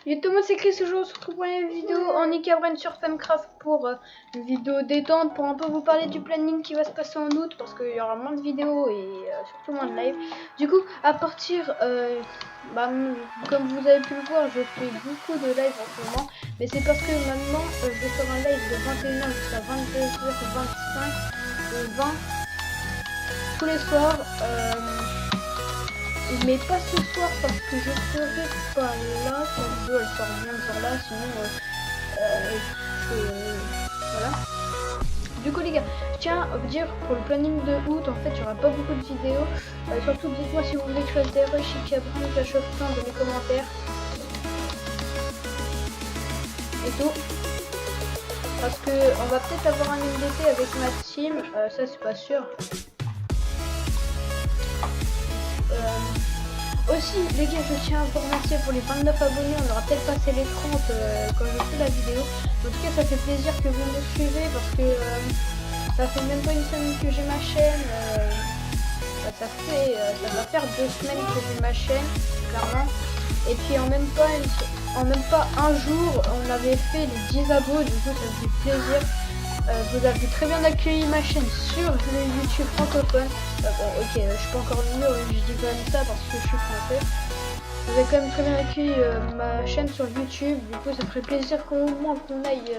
Yo tout le monde, c'est Chris. Aujourd'hui on se retrouve pour une vidéo en Icabren sur Funcraft pour une vidéo détente pour un peu vous parler du planning qui va se passer en août parce qu'il y aura moins de vidéos et surtout moins de live. Du coup à partir comme vous avez pu le voir, je fais beaucoup de live en ce moment, mais c'est parce que maintenant je vais faire un live de 21h jusqu'à 22h25 20 tous les soirs. Mais pas ce soir parce que je serai pas là. Cette vidéo elle sort bien ce soir là, sinon voilà. Du coup les gars, je tiens à vous dire pour le planning de août, en fait il n'y aura pas beaucoup de vidéos. Surtout dites-moi si vous voulez que je fasse des rushs chez Cabrin, Clash of Clans dans les commentaires. Et tout. Parce que on va peut-être avoir un MDT avec ma team, ça c'est pas sûr. Aussi les gars, je tiens à vous remercier pour les 29 abonnés, on aura peut-être passé les 30 quand je fais la vidéo. En tout cas ça fait plaisir que vous me suivez parce que ça fait même pas une semaine que j'ai ma chaîne, ça va faire 2 semaines que j'ai ma chaîne, clairement. Et puis en même pas un jour on avait fait les 10 abos, du coup ça me fait plaisir. Vous avez très bien accueilli ma chaîne sur le YouTube francophone. Bon ok, je suis pas encore mieux, je dis quand même ça parce que je suis français. Vous avez quand même très bien accueilli ma chaîne sur YouTube. Du coup ça ferait plaisir qu'au moins qu'on aille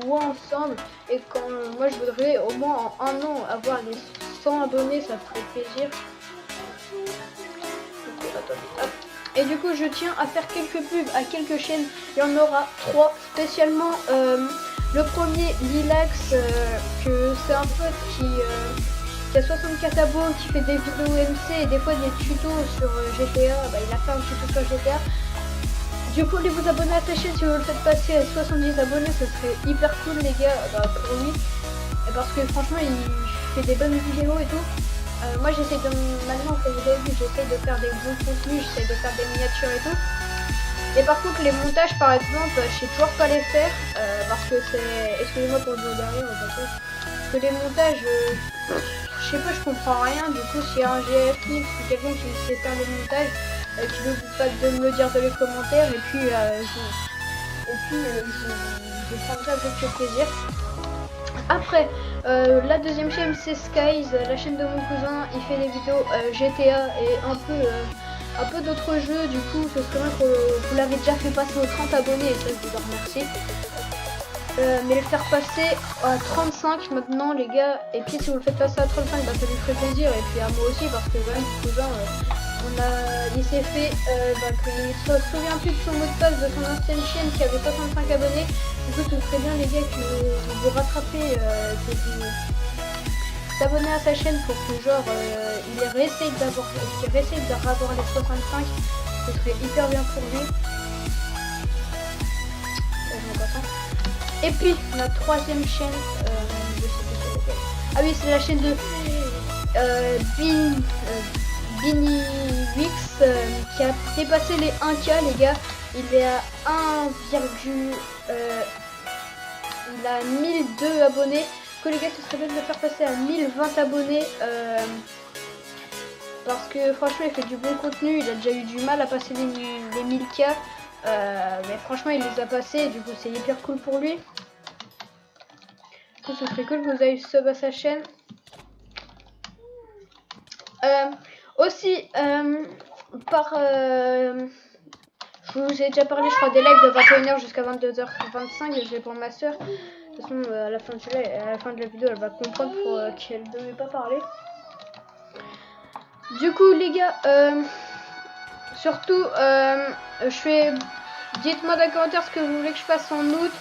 loin ensemble. Et quand moi je voudrais au moins en un an avoir les 100 abonnés, ça ferait plaisir. Okay, attendez, hop. Et du coup je tiens à faire quelques pubs à quelques chaînes. Il y en aura 3 spécialement. Le premier, Lilax, que c'est un pote qui a 64 abos, qui fait des vidéos MC et des fois des tutos sur GTA. Il a fait un tuto sur GTA. Du coup, allez vous abonner à sa chaîne si vous le faites passer à 70 abonnés, ça serait hyper cool les gars, pour lui. Et parce que franchement, il fait des bonnes vidéos et tout. Moi, j'essaie de, maintenant que vous avez vu, j'essaie de faire des bons contenus, j'essaie de faire des miniatures et tout. Et par contre les montages par exemple, je sais toujours pas les faire parce que c'est... Excusez-moi pour le bruit derrière, parce que les montages, je sais pas, je comprends rien. Du coup s'il y a un GFX ou quelqu'un qui sait faire les montages, qui veut pas de me le dire dans les commentaires et puis je prendrai avec plaisir. Après, la deuxième chaîne c'est Skies, la chaîne de mon cousin, il fait des vidéos GTA et un peu d'autres jeux. Du coup ce serait bien que vous l'avez déjà fait passer aux 30 abonnés et ça je vous en remercie. Mais le faire passer à 35 maintenant les gars, et puis si vous le faites passer à 35 ça lui ferait plaisir et puis à moi aussi parce que quand même mon cousin il s'est fait qu'il se souvient plus de son mot de passe de son ancienne chaîne qui avait 65 abonnés. Du coup ce serait bien les gars que vous rattrapez, que vous s'abonner à sa chaîne pour que genre il réessaye d'avoir les 65, ce serait hyper bien pour lui. Et puis la troisième chaîne, je sais plus laquelle. Ah oui, c'est la chaîne de BiniWix qui a dépassé les 1K les gars. Il est à il a 1002 abonnés. Que les gars, ce serait bien de le faire passer à 1020 abonnés parce que franchement il fait du bon contenu. Il a déjà eu du mal à passer les 1000K, mais franchement il les a passés, du coup c'est hyper cool pour lui. Du coup ce serait cool que vous ayez sub à sa chaîne. Aussi je vous ai déjà parlé je crois des lives de 21h jusqu'à 22h25 et je vais pour ma soeur. De toute façon à la fin de la vidéo elle va comprendre pour qu'elle ne devait pas parler. Du coup les gars, surtout dites-moi dans les commentaires ce que vous voulez que je fasse en août,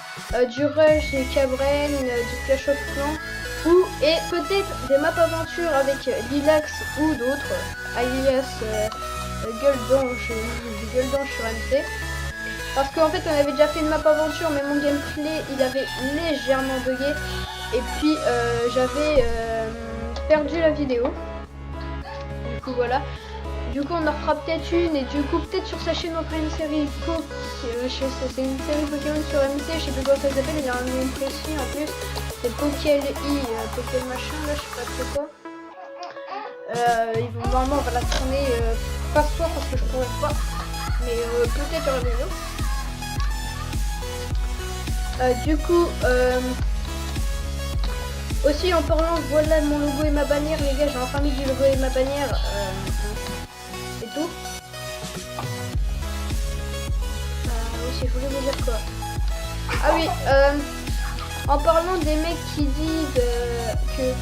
du rush, des Cabren, du Clash of Clans, et peut-être des maps aventures avec Lilax ou d'autres, alias Gueule d'Ange sur MC. Parce qu'en fait on avait déjà fait une map aventure mais mon gameplay il avait légèrement bugué et puis j'avais perdu la vidéo. Du coup voilà. Du coup on en refera peut-être une et du coup peut-être sur sa chaîne on fera une série c'est une série Pokémon sur MC, je sais plus comment ça s'appelle, il y a un nom précis en plus. C'est Pokél Pokél machin là, je sais pas trop quoi. Normalement on va la tourner pas ce soir parce que je pourrais pas. Mais peut-être dans la vidéo. Du coup, aussi en parlant, voilà mon logo et ma bannière, les gars, j'ai enfin mis du logo et ma bannière. Et tout. Aussi, je voulais vous dire quoi. Ah oui, en parlant des mecs qui disent que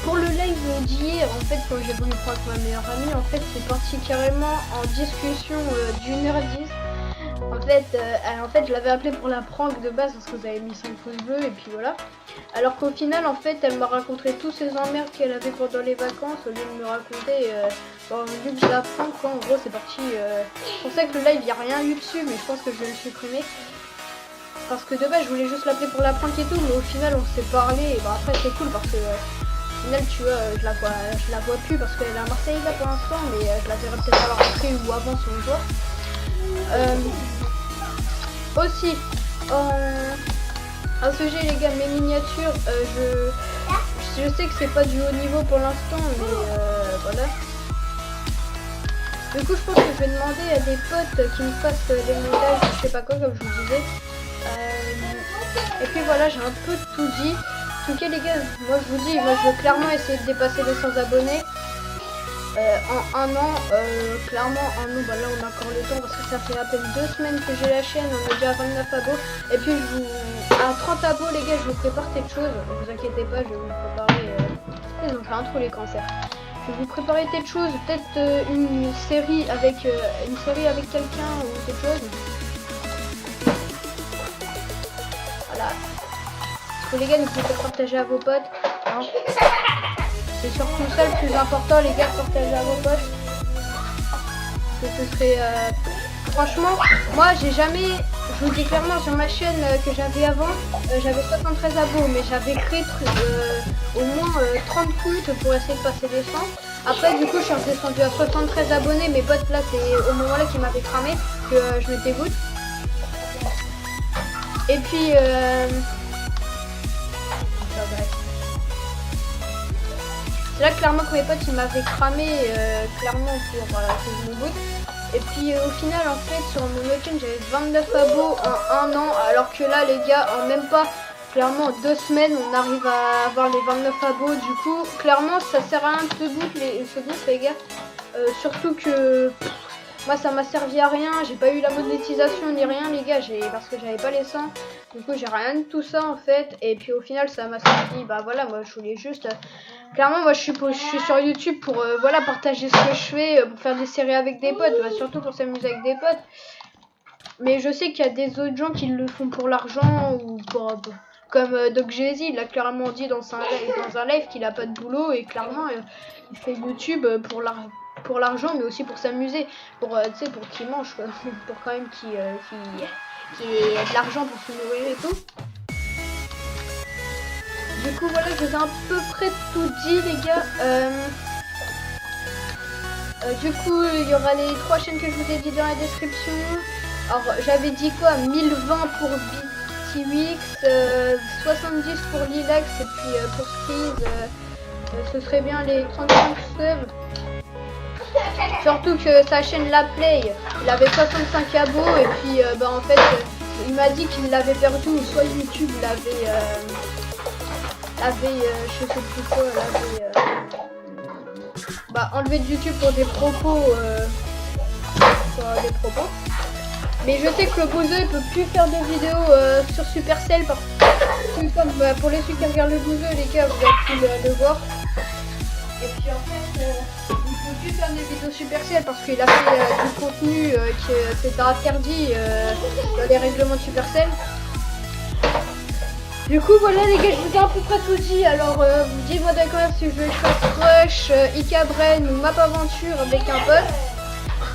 pour le live d'hier, en fait, quand j'ai voulu prendre avec ma meilleure amie, en fait, c'est parti carrément en discussion d'1h10. En fait, je l'avais appelé pour la prank de base parce que vous avez mis 5 pouces bleus et puis voilà. Alors qu'au final, en fait, elle m'a raconté tous ses emmerdes qu'elle avait pendant les vacances au lieu de me raconter. Vu que je la prank, quoi, en gros, c'est parti. Je pensais que le live, il n'y a rien eu dessus, mais je pense que je vais le supprimer. Parce que de base, je voulais juste l'appeler pour la prank et tout, mais au final, on s'est parlé. Et bah, après, c'est cool parce que au final, tu vois, je la vois plus parce qu'elle est à Marseille là pour l'instant, mais je la verrai peut-être à la rentrée ou avant si on voit. Aussi, un sujet les gars, mes miniatures, je sais que c'est pas du haut niveau pour l'instant, mais voilà. Du coup, je pense que je vais demander à des potes qui me fassent des montages, je sais pas quoi, comme je vous disais. Et puis voilà, j'ai un peu tout dit. En tout cas les gars, moi je vous dis, moi je veux clairement essayer de dépasser les 100 abonnés. En un an, clairement un an, bah là on a encore le temps parce que ça fait à peine 2 semaines que j'ai la chaîne, on est déjà à 29 abos. Et puis à 30 abos les gars, je vous prépare quelque chose, ne vous inquiétez pas, je vais vous préparer, ils ont fait un trou les cancers. Je vais vous préparer quelque chose, peut-être une série avec quelqu'un ou quelque chose. Voilà. Parce que les gars, n'oubliez pas de partager à vos potes. Hein. C'est surtout ça le plus important, les gars, partager à vos potes. Parce que ce serait... Franchement, moi j'ai jamais... Je vous dis clairement, sur ma chaîne que j'avais avant, j'avais 73 abos, mais j'avais créé au moins 30 comptes pour essayer de passer les 100. Après, du coup, je suis redescendu à 73 abonnés. Mes potes, là, c'est au moment-là qui m'avaient cramé que je me dégoûte. Et puis... C'est là clairement que mes potes ils m'avaient cramé clairement pour que je me goûte. Et puis au final en fait sur mon week-end j'avais 29 abos en un an, alors que là les gars en même pas clairement en 2 semaines on arrive à avoir les 29 abos. Du coup clairement ça sert à rien de se goûter les gars. Surtout que moi ça m'a servi à rien, j'ai pas eu la monétisation ni rien les gars, parce que j'avais pas les 100. Du coup j'ai rien de tout ça en fait. Et puis au final ça m'a servi, bah voilà, moi je voulais juste... Clairement moi je suis sur YouTube pour voilà, partager ce que je fais, pour faire des séries avec des potes, bah, surtout pour s'amuser avec des potes. Mais je sais qu'il y a des autres gens qui le font pour l'argent ou pour... Comme Doc Jay-Z, il a clairement dit dans un live qu'il a pas de boulot et clairement il fait YouTube pour l'argent mais aussi pour s'amuser, pour tu sais, pour qu'il mange quoi. Pour quand même qu'il ait de l'argent pour se nourrir et tout. Du coup voilà, je vous ai à peu près tout dit les gars. Du coup il y aura les 3 chaînes que je vous ai dit dans la description. Alors j'avais dit quoi, 1020 pour BTWix, 70 pour Lilax et puis pour Skis ce serait bien les 35 subs. Surtout que sa chaîne La Play, il avait 65 abos et puis bah en fait il m'a dit qu'il l'avait perdu, ou soit YouTube l'avait je sais plus quoi, enlevé de YouTube pour des propos mais je sais que le Bouzeux peut plus faire de vidéos sur Supercell parce que pour les ceux qui regardent le Bouzeux les gars, vous avez pu le voir. Et puis en fait il peut plus faire des vidéos Supercell parce qu'il a fait du contenu qui c'était interdit dans les règlements de Supercell. Du coup voilà les gars, je vous ai à peu près tout dit. Alors dites-moi d'accord si je veux que je fasse Rush, Icabren ou Map Aventure avec un pote.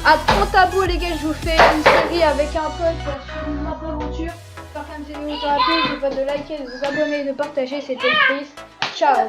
À 30 abos les gars, je vous fais une série avec un pote sur une Map Aventure. J'espère que la vidéo vous aura plu, n'oubliez pas de liker, de vous abonner, de partager. C'était Chris, ciao.